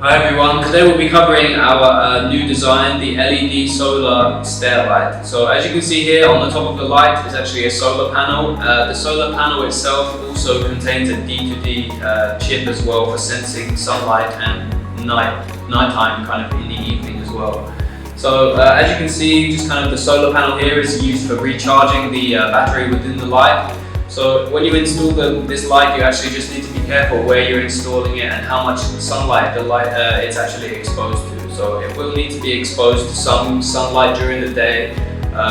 Hi everyone, today we'll be covering our new design, the LED Solar Stair Light. So as you can see here on the top of the light is actually a solar panel. The solar panel itself also contains a D2D chip as well for sensing sunlight and nighttime kind of in the evening as well. So as you can see, just kind of the solar panel here is used for recharging the battery within the light. So when you install this light, you actually just need to be careful where you're installing it and how much sunlight it's actually exposed to. So it will need to be exposed to some sunlight during the day,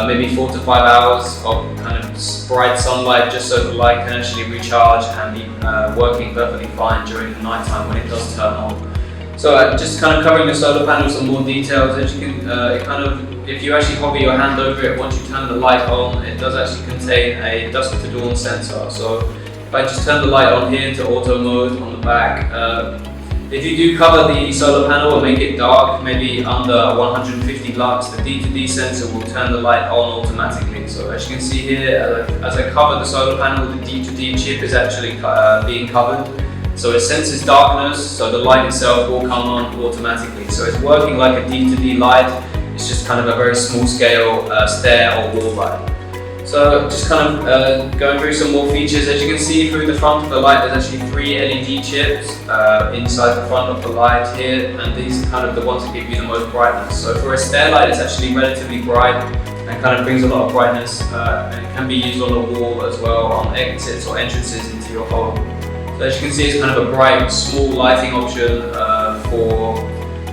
maybe 4 to 5 hours of kind of bright sunlight, just so the light can actually recharge and be working perfectly fine during the night time when it does turn on. So just kind of covering the solar panel some more details. As you can, if you actually hover your hand over it, once you turn the light on, it does actually contain a dusk to dawn sensor. So if I just turn the light on here to auto mode on the back, if you do cover the solar panel and make it dark, maybe under 150 lux, the D2D sensor will turn the light on automatically. So as you can see here, as I cover the solar panel, the D2D chip is actually being covered. So it senses darkness, so the light itself will come on automatically. So it's working like a D2D light. It's just kind of a very small scale stair or wall light. So just kind of going through some more features. As you can see through the front of the light, there's actually 3 LED chips inside the front of the light here, and these are kind of the ones that give you the most brightness. So for a stair light, it's actually relatively bright and kind of brings a lot of brightness, and it can be used on the wall as well, on exits or entrances into your home. So as you can see, it's kind of a bright, small lighting option for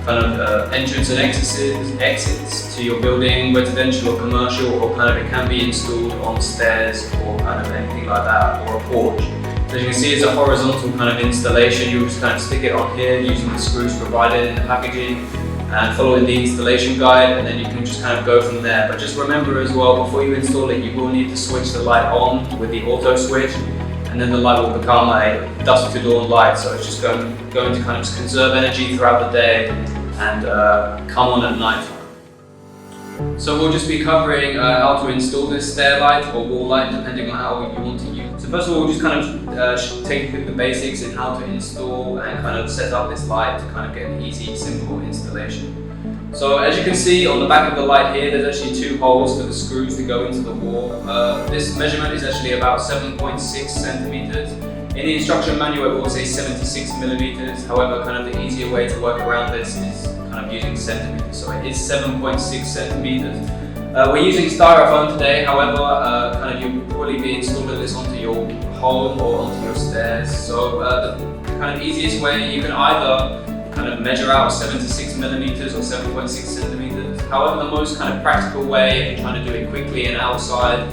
kind of entrance and exits to your building, residential or commercial, or kind of it can be installed on stairs or kind of anything like that, or a porch. So as you can see, it's a horizontal kind of installation. You'll just kind of stick it on here using the screws provided in the packaging and following the installation guide, and then you can just kind of go from there. But just remember as well, before you install it, you will need to switch the light on with the auto switch, and then the light will become a dusk to dawn light. So it's just going to kind of conserve energy throughout the day and come on at night time. So we'll just be covering how to install this stair light or wall light, depending on how you want to use it. So first of all, we'll just kind of take the basics in how to install and kind of set up this light to kind of get an easy, simple installation. So as you can see on the back of the light here, there's actually 2 holes for the screws to go into the wall. This measurement is actually about 7.6 centimeters. In the instruction manual it will say 76 millimeters. However, kind of the easier way to work around this is kind of using centimeters. So it is 7.6 centimeters. We're using styrofoam today. However, kind of you'll probably be installing this onto your home or onto your stairs. So the kind of easiest way, you can either kind of measure out 76 millimeters or 7.6 centimeters. However, the most kind of practical way, if you're trying to do it quickly and outside,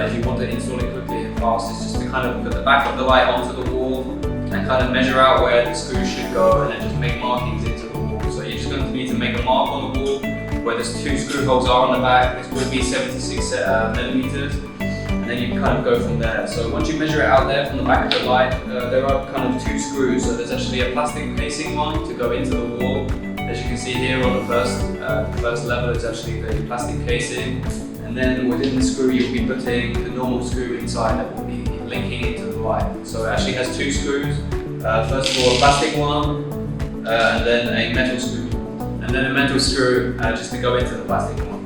if you want to install it quickly and fast, is just to kind of put the back of the light onto the wall and kind of measure out where the screws should go, and then just make markings into the wall. So you're just going to need to make a mark on the wall where there's 2 screw holes are on the back. This would be 76 millimeters. And then you can kind of go from there. So once you measure it out there from the back of the light, there are kind of 2 screws. So there's actually a plastic casing one to go into the wall. As you can see here on the first level is actually the plastic casing. And then within the screw you'll be putting the normal screw inside that will be linking into the light. So it actually has 2 screws. First of all, a plastic one, and then a metal screw. And then a metal screw just to go into the plastic one.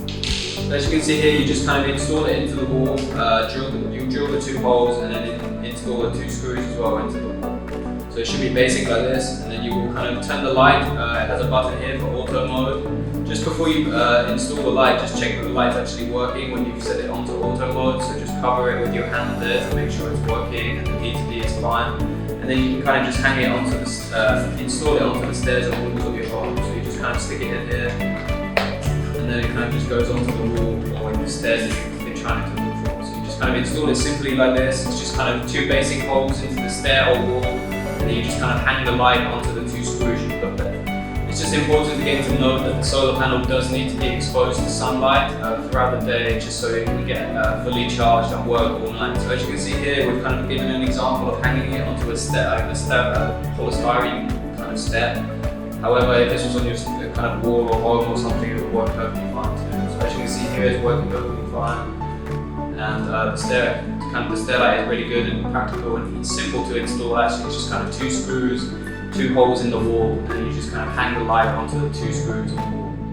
As you can see here, you just kind of install it into the wall, you drill the 2 holes, and then install the 2 screws as well into the wall. So it should be basic like this, and then you will kind of turn the light. It has a button here for auto mode. Just before you install the light, just check that the light's actually working when you set it onto auto mode. So just cover it with your hand there to make sure it's working and the D2D is fine. And then you can kind of just hang it onto install it onto the stairs and walls of your home. So you just kind of stick it in here, and then it kind of just goes onto the wall or the stairs that you're trying to move for. So you just kind of install it simply like this. It's just kind of 2 basic holes into the stair or wall, and then you just kind of hang the light onto the 2 screws you've got there. It's just important again to note that the solar panel does need to be exposed to sunlight throughout the day, just so it can get fully charged and work all night. So as you can see here, we've kind of given an example of hanging it onto a polystyrene kind of step. However, if this was on your kind of wall or home or something, it would work perfectly fine too. So as you can see here, it's working perfectly fine. And the stair light is really good and practical and simple to install. Actually, it's just kind of 2 screws, 2 holes in the wall, and you just kind of hang the light onto the 2 screws on the wall.